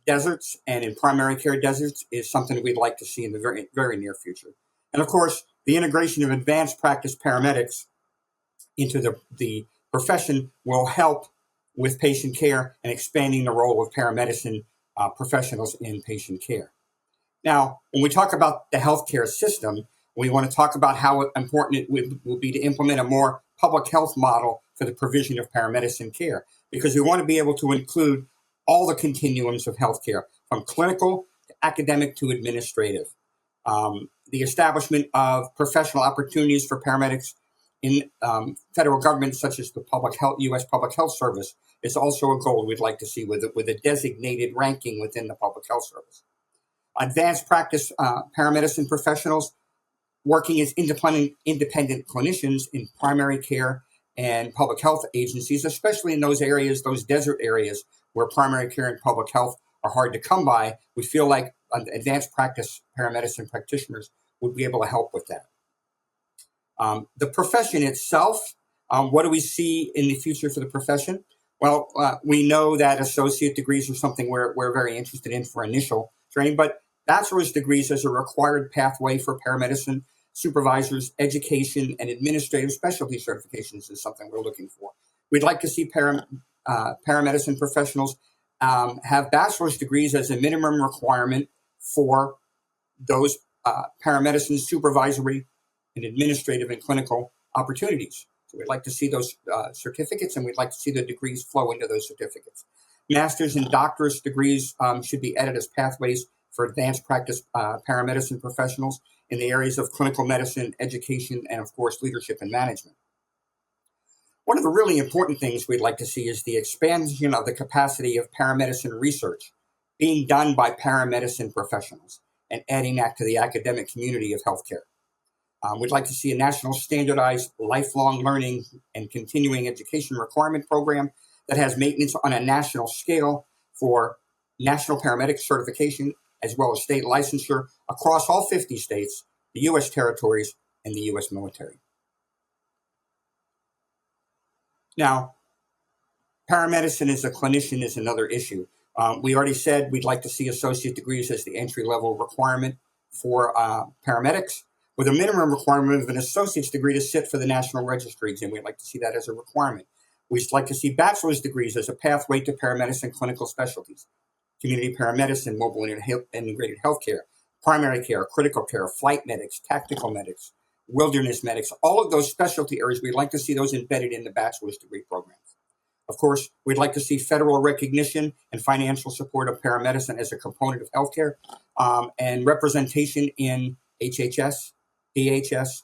Speaker 9: deserts and in primary care deserts is something we'd like to see in the very, very near future. And of course, the integration of advanced practice paramedics into the profession will help with patient care and expanding the role of paramedicine professionals in patient care. Now, when we talk about the healthcare system, we want to talk about how important it will be to implement a more public health model for the provision of paramedicine care, because we want to be able to include all the continuums of healthcare, from clinical to academic to administrative. The establishment of professional opportunities for paramedics in federal government, such as the U.S. Public Health Service, is also a goal we'd like to see with a designated ranking within the Public Health Service. Advanced practice paramedicine professionals working as independent clinicians in primary care and public health agencies, especially in those areas, those desert areas where primary care and public health are hard to come by. We feel like advanced practice paramedicine practitioners would be able to help with that. The profession itself, what do we see in the future for the profession? Well, we know that associate degrees are something we're very interested in for initial training, but bachelor's degrees as a required pathway for paramedicine supervisors, education, and administrative specialty certifications is something we're looking for. We'd like to see paramedicine professionals have bachelor's degrees as a minimum requirement for those paramedicine supervisory and administrative and clinical opportunities. So we'd like to see those certificates, and we'd like to see the degrees flow into those certificates. Master's and doctorate degrees should be added as pathways for advanced practice paramedicine professionals in the areas of clinical medicine, education, and of course, leadership and management. One of the really important things we'd like to see is the expansion of the capacity of paramedicine research being done by paramedicine professionals and adding that to the academic community of healthcare. We'd like to see a national standardized lifelong learning and continuing education requirement program that has maintenance on a national scale for national paramedic certification, as well as state licensure across all 50 states, the U.S. territories, and the U.S. military. Now, paramedicine as a clinician is another issue. We already said we'd like to see associate degrees as the entry-level requirement for paramedics, with a minimum requirement of an associate's degree to sit for the National Registry exam. We'd like to see that as a requirement. We'd like to see bachelor's degrees as a pathway to paramedicine clinical specialties, community paramedicine, mobile integrated healthcare, primary care, critical care, flight medics, tactical medics, wilderness medics, all of those specialty areas, we'd like to see those embedded in the bachelor's degree programs. Of course, we'd like to see federal recognition and financial support of paramedicine as a component of healthcare, and representation in HHS, DHS,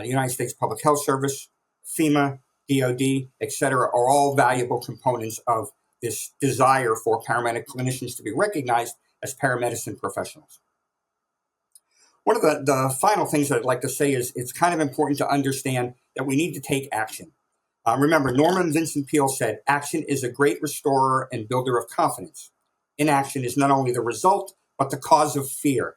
Speaker 9: the United States Public Health Service, FEMA, DOD, et cetera, are all valuable components of this desire for paramedic clinicians to be recognized as paramedicine professionals. One of the final things that I'd like to say is it's kind of important to understand that we need to take action. Remember, Norman Vincent Peale said, "Action is a great restorer and builder of confidence. Inaction is not only the result, but the cause of fear.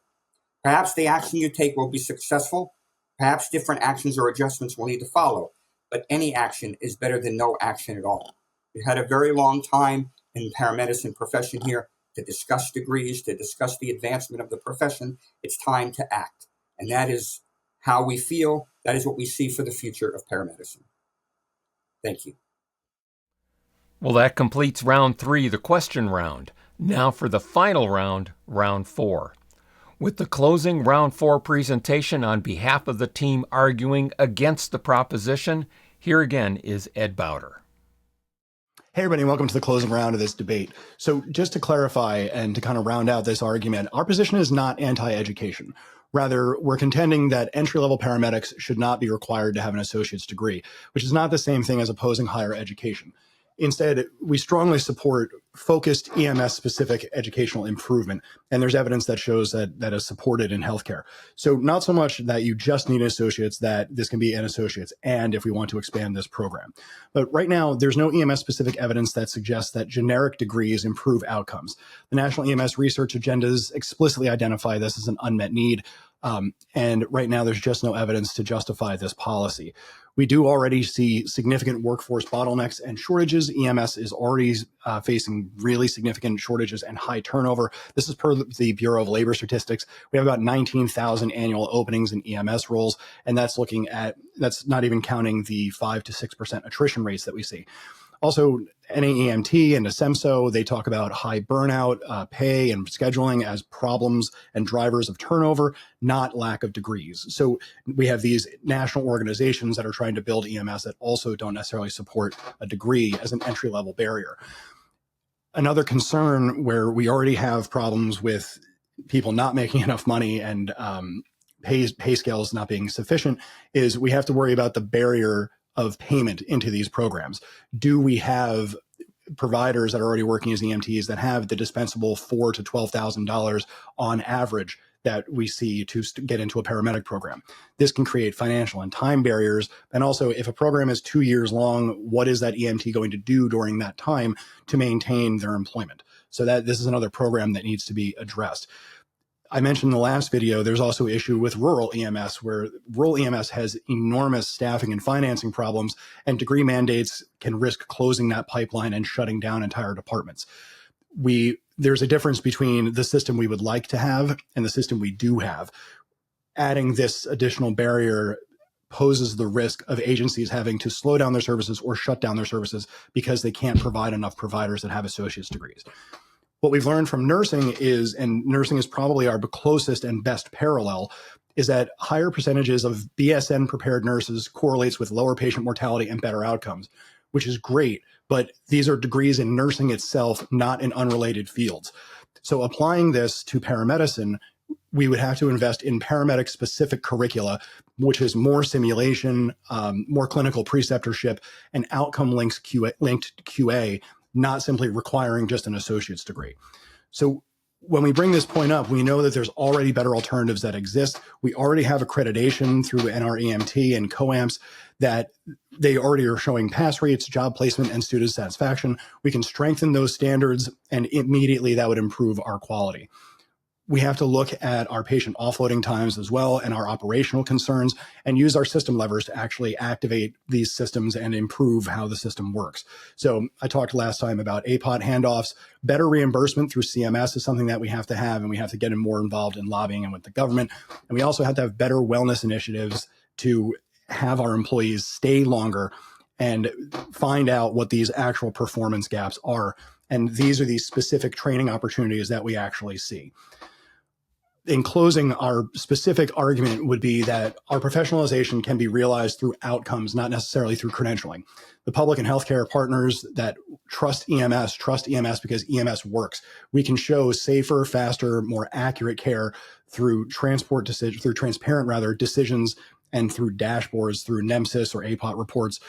Speaker 9: Perhaps the action you take will be successful. Perhaps different actions or adjustments will need to follow. But any action is better than no action at all." We had a very long time in paramedicine profession here to discuss degrees, to discuss the advancement of the profession. It's time to act. And that is how we feel. That is what we see for the future of paramedicine. Thank you.
Speaker 1: Well, that completes round 3, the question round. Now for the final round, round 4. With the closing round 4 presentation on behalf of the team arguing against the proposition, here again is Ed Bauter.
Speaker 8: Hey, everybody, and welcome to the closing round of this debate. So just to clarify and to kind of round out this argument, our position is not anti-education. Rather, we're contending that entry-level paramedics should not be required to have an associate's degree, which is not the same thing as opposing higher education. Instead, we strongly support focused EMS-specific educational improvement, and there's evidence that shows that is supported in healthcare. So not so much that you just need associates, that this can be an associate's, and if we want to expand this program. But right now, there's no EMS-specific evidence that suggests that generic degrees improve outcomes. The National EMS research agendas explicitly identify this as an unmet need, and right now there's just no evidence to justify this policy. We do already see significant workforce bottlenecks and shortages. EMS is already facing really significant shortages and high turnover. This is per the Bureau of Labor Statistics. We have about 19,000 annual openings in EMS roles, and that's not even counting the 5 to 6% attrition rates that we see. Also, NAEMT and ASEMSO, they talk about high burnout, pay, and scheduling as problems and drivers of turnover, not lack of degrees. So we have these national organizations that are trying to build EMS that also don't necessarily support a degree as an entry-level barrier. Another concern where we already have problems with people not making enough money and pay scales not being sufficient is we have to worry about the barrier of payment into these programs. Do we have providers that are already working as EMTs that have the dispensable $4,000 to $12,000 on average that we see to get into a paramedic program? This can create financial and time barriers. And also, if a program is 2 years long, what is that EMT going to do during that time to maintain their employment? So that this is another program that needs to be addressed. I mentioned in the last video, there's also an issue with rural EMS, where rural EMS has enormous staffing and financing problems, and degree mandates can risk closing that pipeline and shutting down entire departments. There's a difference between the system we would like to have and the system we do have. Adding this additional barrier poses the risk of agencies having to slow down their services or shut down their services because they can't provide enough providers that have associate's degrees. What we've learned from nursing is, and nursing is probably our closest and best parallel, is that higher percentages of BSN prepared nurses correlates with lower patient mortality and better outcomes, which is great, but these are degrees in nursing itself, not in unrelated fields. So applying this to paramedicine, we would have to invest in paramedic specific curricula, which is more simulation, more clinical preceptorship, and outcome linked QA, not simply requiring just an associate's degree. So when we bring this point up, we know that there's already better alternatives that exist. We already have accreditation through NREMT and COAMPS that they already are showing pass rates, job placement, and student satisfaction. We can strengthen those standards, and immediately that would improve our quality. We have to look at our patient offloading times as well and our operational concerns and use our system levers to actually activate these systems and improve how the system works. So I talked last time about APOT handoffs. Better reimbursement through CMS is something that we have to have, and we have to get more involved in lobbying and with the government. And we also have to have better wellness initiatives to have our employees stay longer and find out what these actual performance gaps are. And these are these specific training opportunities that we actually see. In closing, our specific argument would be that our professionalization can be realized through outcomes, not necessarily through credentialing. The public and healthcare partners that trust EMS because EMS works. We can show safer, faster, more accurate care through transparent decisions, and through dashboards, through NEMSIS or APOT reports.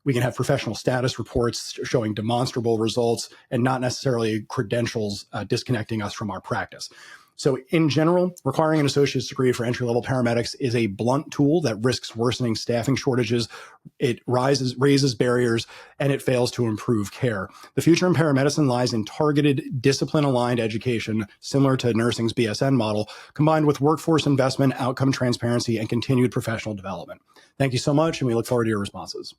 Speaker 8: We can have professional status reports showing demonstrable results and not necessarily credentials disconnecting us from our practice. So in general, requiring an associate's degree for entry-level paramedics is a blunt tool that risks worsening staffing shortages. It raises barriers, and it fails to improve care. The future in paramedicine lies in targeted, discipline-aligned education, similar to nursing's BSN model, combined with workforce investment, outcome transparency, and continued professional development. Thank you so much, and we look forward to your responses.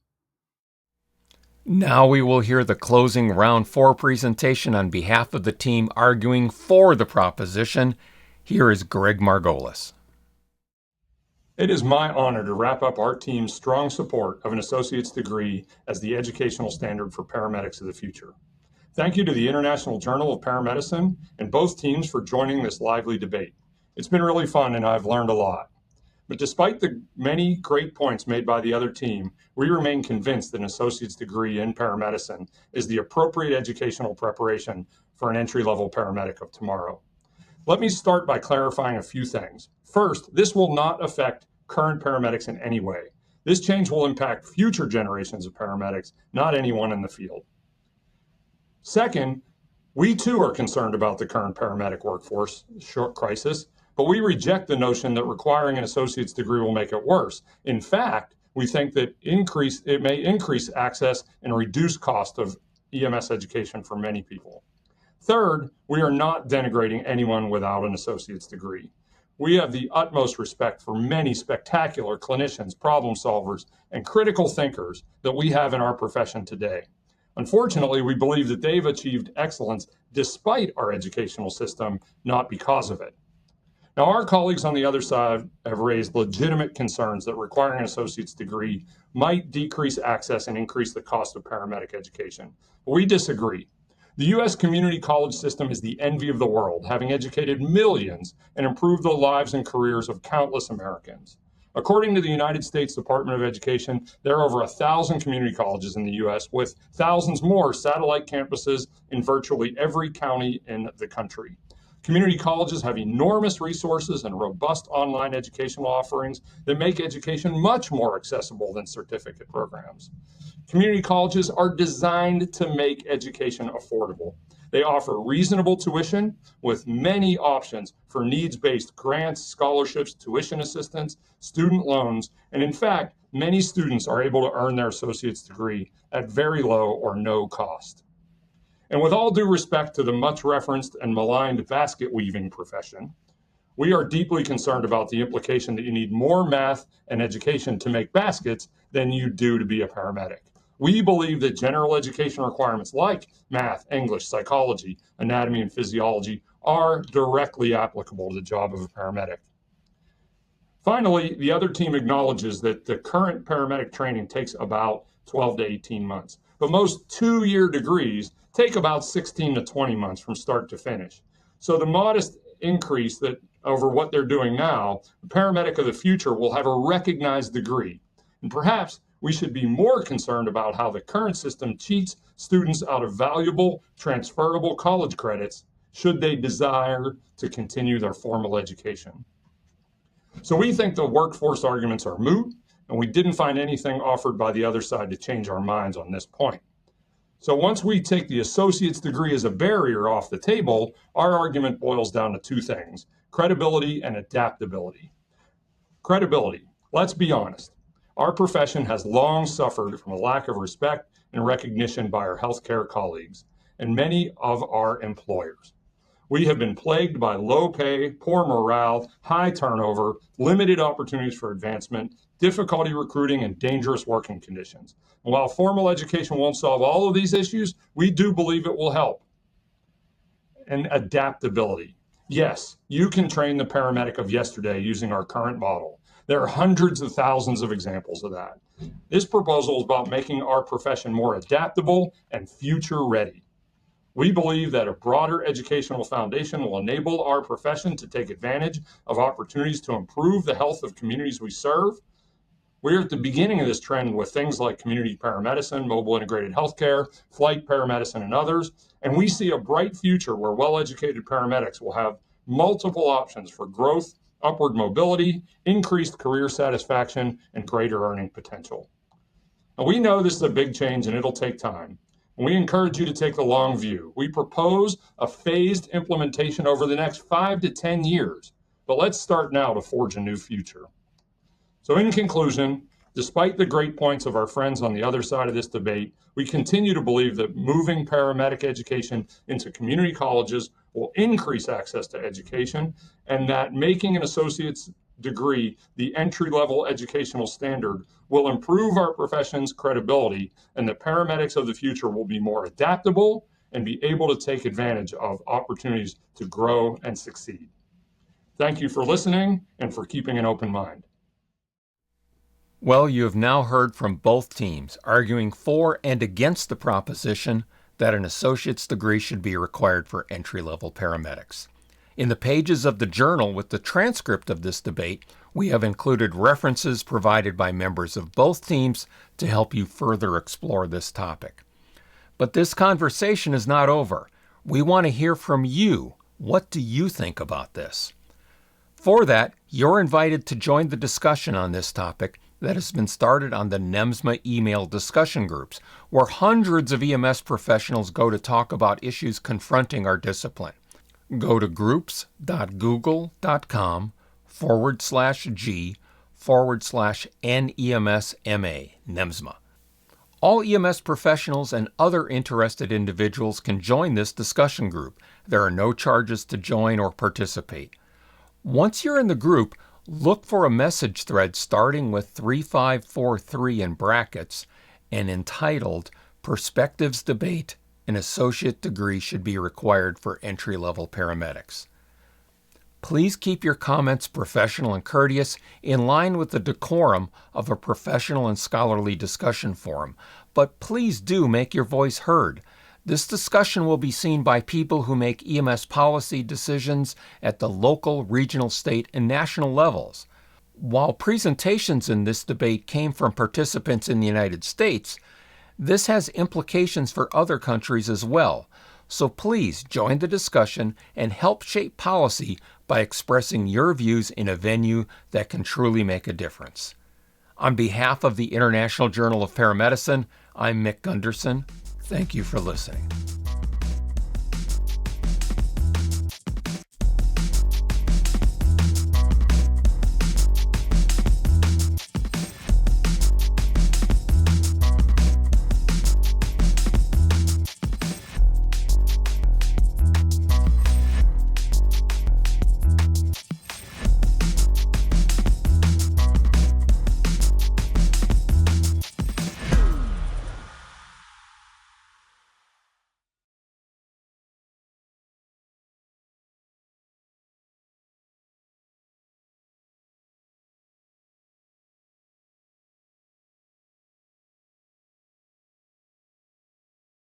Speaker 1: Now we will hear the closing round 4 presentation on behalf of the team arguing for the proposition. Here is Gregg Margolis.
Speaker 10: It is my honor to wrap up our team's strong support of an associate's degree as the educational standard for paramedics of the future. Thank you to the International Journal of Paramedicine and both teams for joining this lively debate. It's been really fun and I've learned a lot. But despite the many great points made by the other team, we remain convinced that an associate's degree in paramedicine is the appropriate educational preparation for an entry-level paramedic of tomorrow. Let me start by clarifying a few things. First, this will not affect current paramedics in any way. This change will impact future generations of paramedics, not anyone in the field. Second, we too are concerned about the current paramedic workforce crisis, but we reject the notion that requiring an associate's degree will make it worse. In fact, we think that it may increase access and reduce cost of EMS education for many people. Third, we are not denigrating anyone without an associate's degree. We have the utmost respect for many spectacular clinicians, problem solvers, and critical thinkers that we have in our profession today. Unfortunately, we believe that they've achieved excellence despite our educational system, not because of it. Now, our colleagues on the other side have raised legitimate concerns that requiring an associate's degree might decrease access and increase the cost of paramedic education. But we disagree. The U.S. community college system is the envy of the world, having educated millions and improved the lives and careers of countless Americans. According to the United States Department of Education, there are over 1,000 community colleges in the U.S., with thousands more satellite campuses in virtually every county in the country. Community colleges have enormous resources and robust online educational offerings that make education much more accessible than certificate programs. Community colleges are designed to make education affordable. They offer reasonable tuition with many options for needs-based grants, scholarships, tuition assistance, student loans, and in fact, many students are able to earn their associate's degree at very low or no cost. And with all due respect to the much referenced and maligned basket weaving profession, we are deeply concerned about the implication that you need more math and education to make baskets than you do to be a paramedic. We believe that general education requirements like math, English, psychology, anatomy, and physiology are directly applicable to the job of a paramedic. Finally, the other team acknowledges that the current paramedic training takes about 12 to 18 months, but most two-year degrees take about 16 to 20 months from start to finish. So the modest increase that over what they're doing now, the paramedic of the future will have a recognized degree. And perhaps we should be more concerned about how the current system cheats students out of valuable, transferable college credits should they desire to continue their formal education. So we think the workforce arguments are moot, and we didn't find anything offered by the other side to change our minds on this point. So once we take the associate's degree as a barrier off the table, our argument boils down to two things: credibility and adaptability. Credibility. Let's be honest. Our profession has long suffered from a lack of respect and recognition by our healthcare colleagues and many of our employers. We have been plagued by low pay, poor morale, high turnover, limited opportunities for advancement, difficulty recruiting, and dangerous working conditions. And while formal education won't solve all of these issues, we do believe it will help. And adaptability. Yes, you can train the paramedic of yesterday using our current model. There are hundreds of thousands of examples of that. This proposal is about making our profession more adaptable and future ready. We believe that a broader educational foundation will enable our profession to take advantage of opportunities to improve the health of communities we serve. We're at the beginning of this trend with things like community paramedicine, mobile integrated healthcare, flight paramedicine, and others. And we see a bright future where well-educated paramedics will have multiple options for growth, upward mobility, increased career satisfaction, and greater earning potential. Now, we know this is a big change and it'll take time. We encourage you to take the long view. We propose a phased implementation over the next 5 to 10 years, but let's start now to forge a new future. So in conclusion, despite the great points of our friends on the other side of this debate, we continue to believe that moving paramedic education into community colleges will increase access to education, and that making an associate's degree the entry-level educational standard will improve our profession's credibility, and the paramedics of the future will be more adaptable and be able to take advantage of opportunities to grow and succeed. Thank you for listening and for keeping an open mind.
Speaker 1: Well, you have now heard from both teams arguing for and against the proposition that an associate's degree should be required for entry-level paramedics. In the pages of the journal with the transcript of this debate, we have included references provided by members of both teams to help you further explore this topic. But this conversation is not over. We want to hear from you. What do you think about this? For that, you're invited to join the discussion on this topic that has been started on the NEMSMA email discussion groups, where hundreds of EMS professionals go to talk about issues confronting our discipline. Go to groups.google.com/G/NEMSMA, NEMSMA. All EMS professionals and other interested individuals can join this discussion group. There are no charges to join or participate. Once you're in the group, look for a message thread starting with 3543 in brackets and entitled Perspectives Debate: An Associate Degree Should Be Required for Entry-Level Paramedics. Please keep your comments professional and courteous, in line with the decorum of a professional and scholarly discussion forum, but please do make your voice heard. This discussion will be seen by people who make EMS policy decisions at the local, regional, state, and national levels. While presentations in this debate came from participants in the United States, this has implications for other countries as well. So please join the discussion and help shape policy by expressing your views in a venue that can truly make a difference. On behalf of the International Journal of Paramedicine, I'm Mick Gunderson. Thank you for listening.